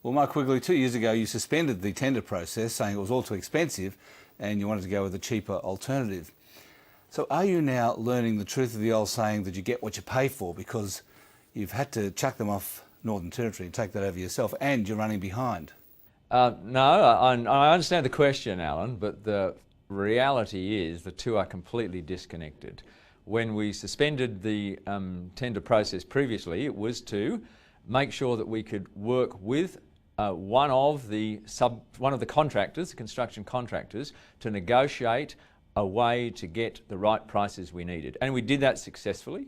Well, Mike Quigley, 2 years ago you suspended the tender process, saying it was all too expensive and you wanted to go with a cheaper alternative. So are you now learning the truth of the old saying that you get what you pay for, because you've had to chuck them off Northern Territory and take that over yourself, and you're running behind? No, I understand the question, Alan, but the reality is the two are completely disconnected. When we suspended the tender process previously, it was to make sure that we could work with one of the contractors, the construction contractors, to negotiate a way to get the right prices we needed. And we did that successfully.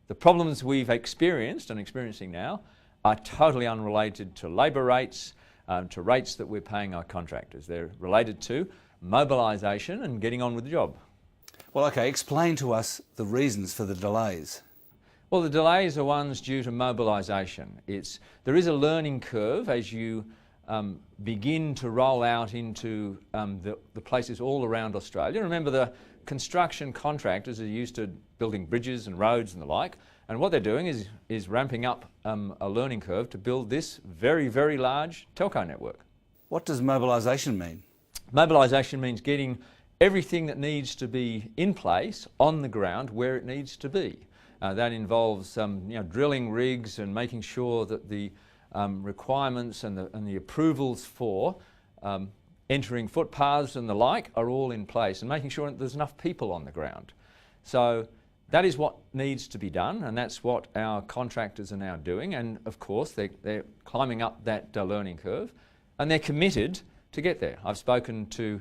The problems we've experienced and experiencing now are totally unrelated to labour rates, to rates that we're paying our contractors. They're related to mobilisation and getting on with the job. Well, okay, explain to us the reasons for the delays. Well, the delays are ones due to mobilisation. There is a learning curve as you begin to roll out into the places all around Australia. Remember, the construction contractors are used to building bridges and roads and the like, and what they're doing is ramping up a learning curve to build this very, very large telco network. What does mobilisation mean? Mobilisation means getting everything that needs to be in place on the ground where it needs to be. That involves drilling rigs and making sure that the requirements and the approvals for entering footpaths and the like are all in place, and making sure that there's enough people on the ground. So that is what needs to be done, and that's what our contractors are now doing. And of course they're climbing up that learning curve, and they're committed to get there. I've spoken to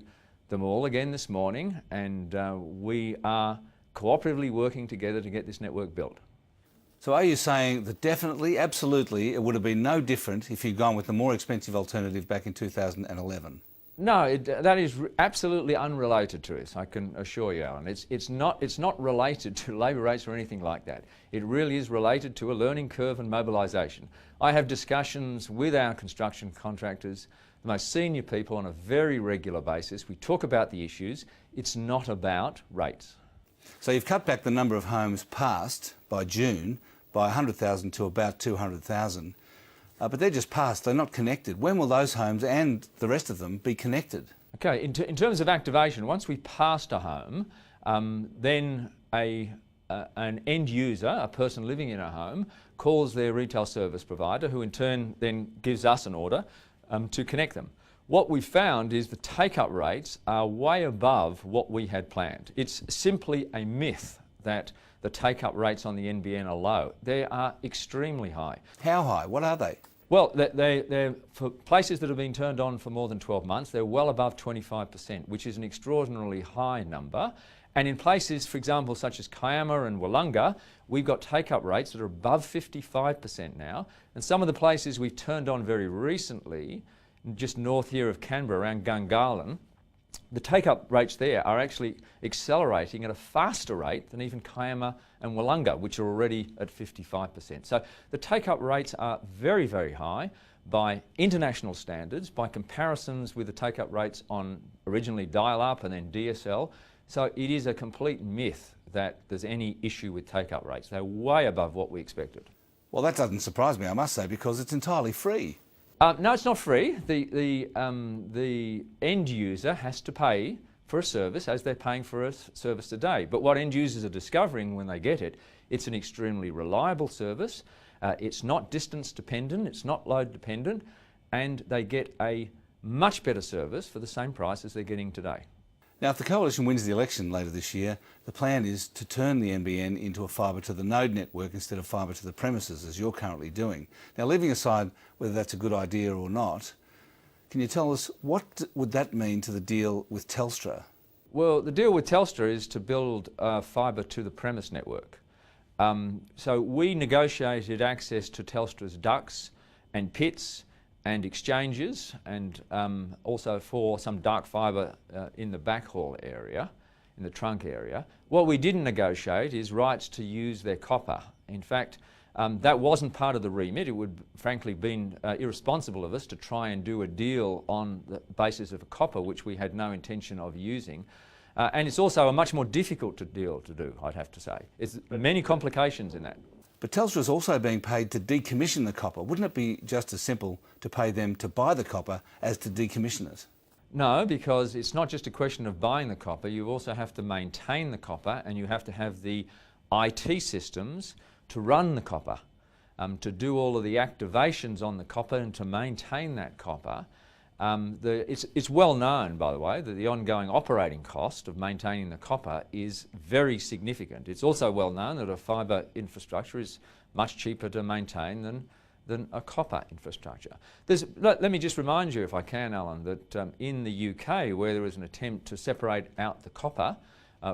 them all again this morning, and we are cooperatively working together to get this network built. So are you saying that definitely, absolutely, it would have been no different if you'd gone with the more expensive alternative back in 2011? No, that is absolutely unrelated to this, I can assure you, Alan. It's not related to labour rates or anything like that. It really is related to a learning curve and mobilisation. I have discussions with our construction contractors, the most senior people, on a very regular basis. We talk about the issues. It's not about rates. So you've cut back the number of homes passed by June by 100,000 to about 200,000. But they're just passed, they're not connected. When will those homes and the rest of them be connected? Okay, in terms of activation, once we passed a home, then an end user, a person living in a home, calls their retail service provider, who in turn then gives us an order to connect them. What we found is the take-up rates are way above what we had planned. It's simply a myth that the take-up rates on the NBN are low. They are extremely high. How high? What are they? Well, they're for places that have been turned on for more than 12 months, they're well above 25%, which is an extraordinarily high number. And in places, for example, such as Kiama and Wollonga, we've got take-up rates that are above 55% now. And some of the places we've turned on very recently, just north here of Canberra, around Gungahlin, the take-up rates there are actually accelerating at a faster rate than even Kiama and Wollonga, which are already at 55%. So the take-up rates are very, very high by international standards, by comparisons with the take-up rates on originally dial-up and then DSL. So it is a complete myth that there's any issue with take-up rates. They're way above what we expected. Well, that doesn't surprise me, I must say, because it's entirely free. No, it's not free. The end user has to pay for a service as they're paying for a service today. But what end users are discovering when they get it, it's an extremely reliable service. It's not distance dependent, it's not load dependent, and they get a much better service for the same price as they're getting today. Now, if the Coalition wins the election later this year, the plan is to turn the NBN into a fibre to the node network instead of fibre to the premises, as you're currently doing. Now, leaving aside whether that's a good idea or not, can you tell us what would that mean to the deal with Telstra? Well, the deal with Telstra is to build fibre to the premise network. So we negotiated access to Telstra's ducts and pits and exchanges, and also for some dark fibre in the backhaul area, in the trunk area. What we didn't negotiate is rights to use their copper. In fact, that wasn't part of the remit. It would frankly been irresponsible of us to try and do a deal on the basis of a copper which we had no intention of using. And it's also a much more difficult deal to do, I'd have to say. There's many complications in that. But Telstra is also being paid to decommission the copper. Wouldn't it be just as simple to pay them to buy the copper as to decommission it? No, because it's not just a question of buying the copper, you also have to maintain the copper and you have to have the IT systems to run the copper, to do all of the activations on the copper and to maintain that copper. It's well known, by the way, that the ongoing operating cost of maintaining the copper is very significant. It's also well known that a fibre infrastructure is much cheaper to maintain than a copper infrastructure. Let me just remind you, if I can, Alan, that in the UK, where there was an attempt to separate out the copper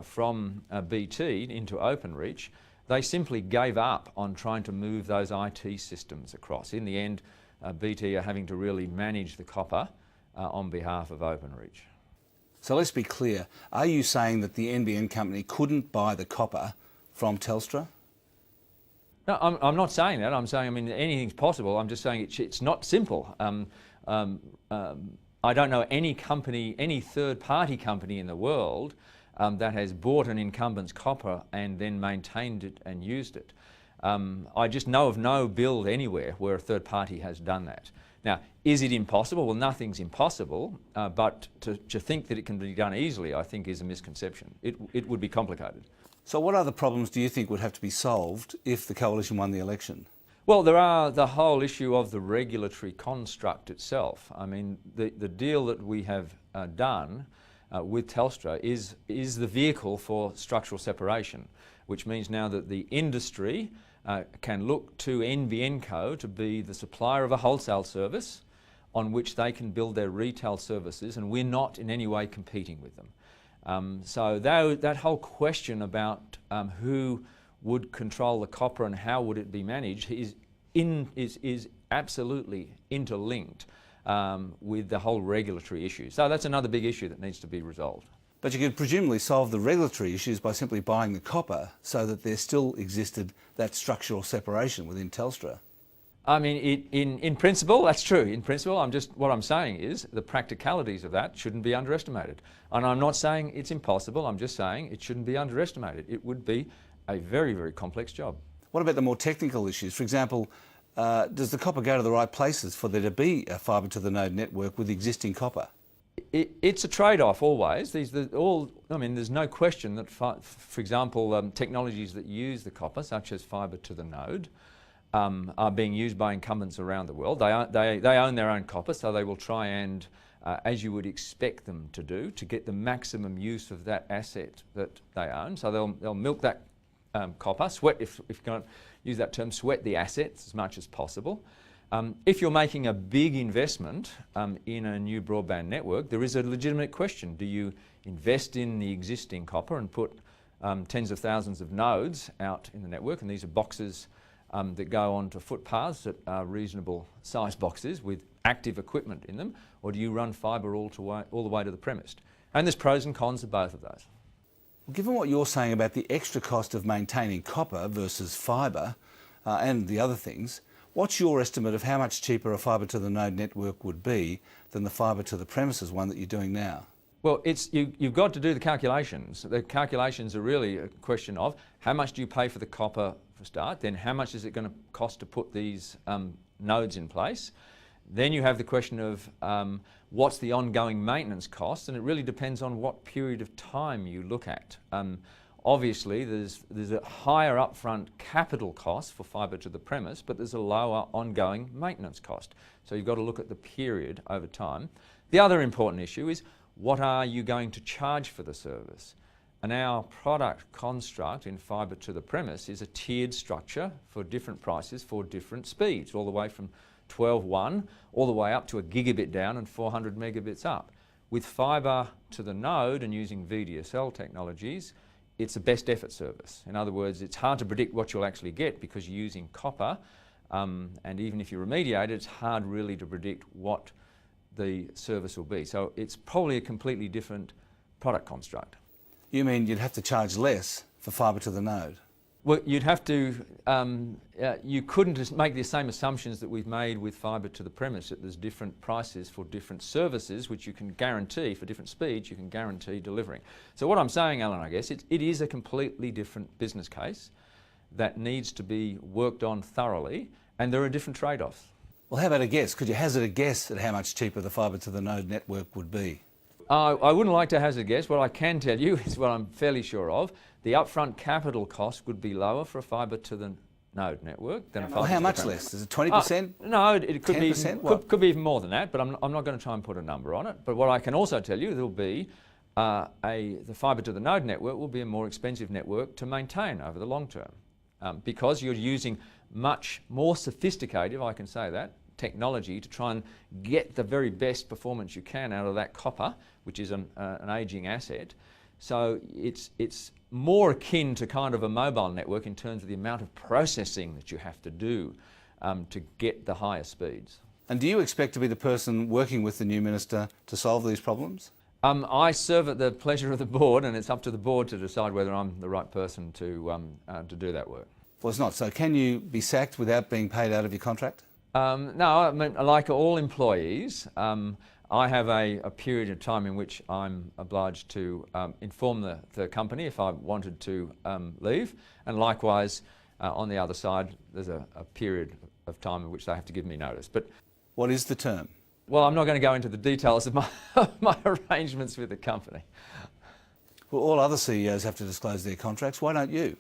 from BT into Openreach, they simply gave up on trying to move those IT systems across. In the end, BT are having to really manage the copper on behalf of Openreach. So let's be clear. Are you saying that the NBN company couldn't buy the copper from Telstra? No, I'm not saying that. I'm saying, I mean, anything's possible. I'm just saying it's not simple. I don't know any company, any third-party company in the world that has bought an incumbent's copper and then maintained it and used it. I just know of no build anywhere where a third party has done that. Now, is it impossible? Well, nothing's impossible, but to think that it can be done easily, I think, is a misconception. It would be complicated. So what other problems do you think would have to be solved if the coalition won the election? Well, there are the whole issue of the regulatory construct itself. I mean, the deal that we have done with Telstra is the vehicle for structural separation, which means now that the industry can look to NBN Co to be the supplier of a wholesale service on which they can build their retail services, and we're not in any way competing with them. So that whole question about who would control the copper and how would it be managed is absolutely interlinked with the whole regulatory issue. So that's another big issue that needs to be resolved. But you could presumably solve the regulatory issues by simply buying the copper so that there still existed that structural separation within Telstra. I mean, in principle, that's true. In principle, what I'm saying is the practicalities of that shouldn't be underestimated. And I'm not saying it's impossible, I'm just saying it shouldn't be underestimated. It would be a very, very complex job. What about the more technical issues? For example, does the copper go to the right places for there to be a fibre to the node network with existing copper? It's a trade-off always. There's no question that, for example, technologies that use the copper, such as fibre to the node, are being used by incumbents around the world. They own their own copper, so they will try and, as you would expect them to do, to get the maximum use of that asset that they own. So they'll milk that copper, sweat, if you can't use that term, sweat the assets as much as possible. If you're making a big investment in a new broadband network, there is a legitimate question. Do you invest in the existing copper and put tens of thousands of nodes out in the network, and these are boxes that go onto footpaths that are reasonable size boxes with active equipment in them, or do you run fibre all the way to the premise? And there's pros and cons of both of those. Given what you're saying about the extra cost of maintaining copper versus fibre and the other things, what's your estimate of how much cheaper a fibre to the node network would be than the fibre to the premises one that you're doing now? Well, you've got to do the calculations. The calculations are really a question of how much do you pay for the copper for start, then how much is it going to cost to put these nodes in place. Then you have the question of what's the ongoing maintenance cost, and it really depends on what period of time you look at. Obviously, there's a higher upfront capital cost for fibre to the premise, but there's a lower ongoing maintenance cost. So you've got to look at the period over time. The other important issue is what are you going to charge for the service? And our product construct in fibre to the premise is a tiered structure for different prices for different speeds, all the way from 12.1 all the way up to a gigabit down and 400 megabits up. With fibre to the node and using VDSL technologies, it's a best effort service. In other words, it's hard to predict what you'll actually get because you're using copper, and even if you remediate it, it's hard really to predict what the service will be. So it's probably a completely different product construct. You mean you'd have to charge less for fibre to the node? Well, you'd have to, you couldn't just make the same assumptions that we've made with fibre to the premise, that there's different prices for different services, which you can guarantee, for different speeds, you can guarantee delivering. So what I'm saying, Alan, I guess, it is a completely different business case. that needs to be worked on thoroughly, and there are different trade-offs. Well, how about a guess? Could you hazard a guess at how much cheaper the fibre to the node network would be? I wouldn't like to hazard a guess. What I can tell you is what I'm fairly sure of. The upfront capital cost would be lower for a fibre to the node network than a fibre. Well, how to much the less? Is it 20%? No, it could be 10%? could be even more than that. But I'm not going to try and put a number on it. But what I can also tell you, there'll be the fibre to the node network will be a more expensive network to maintain over the long term, because you're using much more sophisticated, if I can say that, technology to try and get the very best performance you can out of that copper, which is an ageing asset. So it's more akin to kind of a mobile network in terms of the amount of processing that you have to do to get the higher speeds. And do you expect to be the person working with the new minister to solve these problems? I serve at the pleasure of the board, and it's up to the board to decide whether I'm the right person to do that work. Well, it's not. So can you be sacked without being paid out of your contract? No, I mean, like all employees, I have a period of time in which I'm obliged to inform the company if I wanted to leave, and likewise on the other side there's a period of time in which they have to give me notice. But what is the term? Well, I'm not going to go into the details of my arrangements with the company. Well, all other CEOs have to disclose their contracts. Why don't you?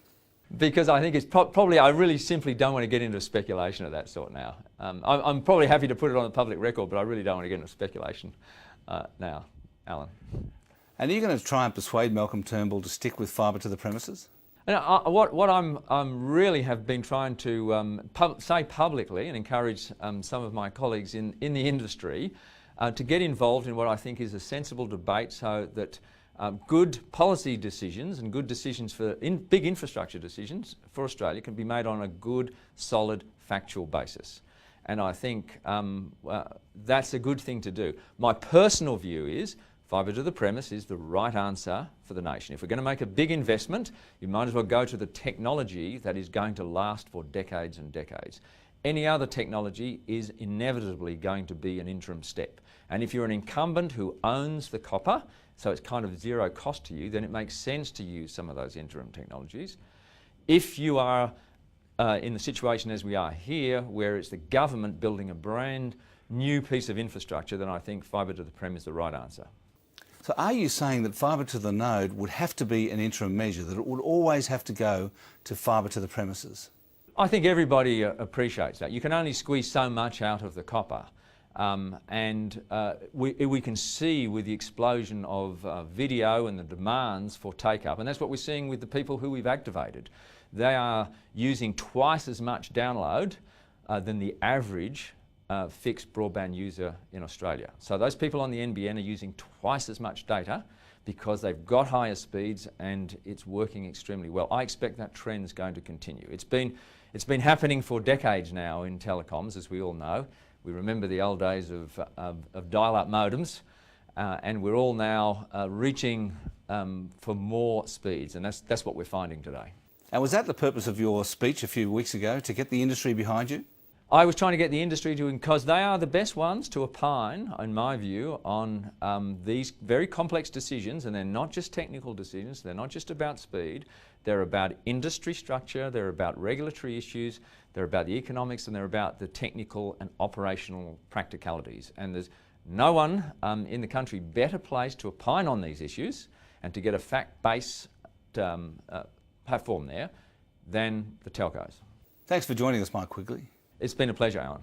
Because I think it's probably, I really simply don't want to get into speculation of that sort now. I'm probably happy to put it on the public record, but I really don't want to get into speculation now, Alan. And are you going to try and persuade Malcolm Turnbull to stick with fibre to the premises? And what I'm really have been trying to say publicly and encourage some of my colleagues in the industry to get involved in what I think is a sensible debate, so that good policy decisions and good decisions for big infrastructure decisions for Australia can be made on a good, solid, factual basis. And I think that's a good thing to do. My personal view is fibre to the premise is the right answer for the nation. If we're going to make a big investment, you might as well go to the technology that is going to last for decades and decades. Any other technology is inevitably going to be an interim step. And if you're an incumbent who owns the copper, so it's kind of zero cost to you, then it makes sense to use some of those interim technologies. If you are in the situation as we are here, where it's the government building a brand new piece of infrastructure, then I think fibre to the prem is the right answer. So are you saying that fibre to the node would have to be an interim measure, that it would always have to go to fibre to the premises? I think everybody appreciates that. You can only squeeze so much out of the copper. We can see with the explosion of video and the demands for take-up, and that's what we're seeing with the people who we've activated. They are using twice as much download than the average fixed broadband user in Australia. So those people on the NBN are using twice as much data because they've got higher speeds and it's working extremely well. I expect that trend is going to continue. It's been happening for decades now in telecoms, as we all know. We remember the old days of dial-up modems, and we're all now reaching for more speeds, and that's what we're finding today. And was that the purpose of your speech a few weeks ago, to get the industry behind you? I was trying to get the industry to, because they are the best ones to opine, in my view, on these very complex decisions, and they're not just technical decisions, they're not just about speed, they're about industry structure, they're about regulatory issues, they're about the economics, and they're about the technical and operational practicalities. And there's no one in the country better placed to opine on these issues and to get a fact-based platform there than the telcos. Thanks for joining us, Mike Quigley. It's been a pleasure, Alan.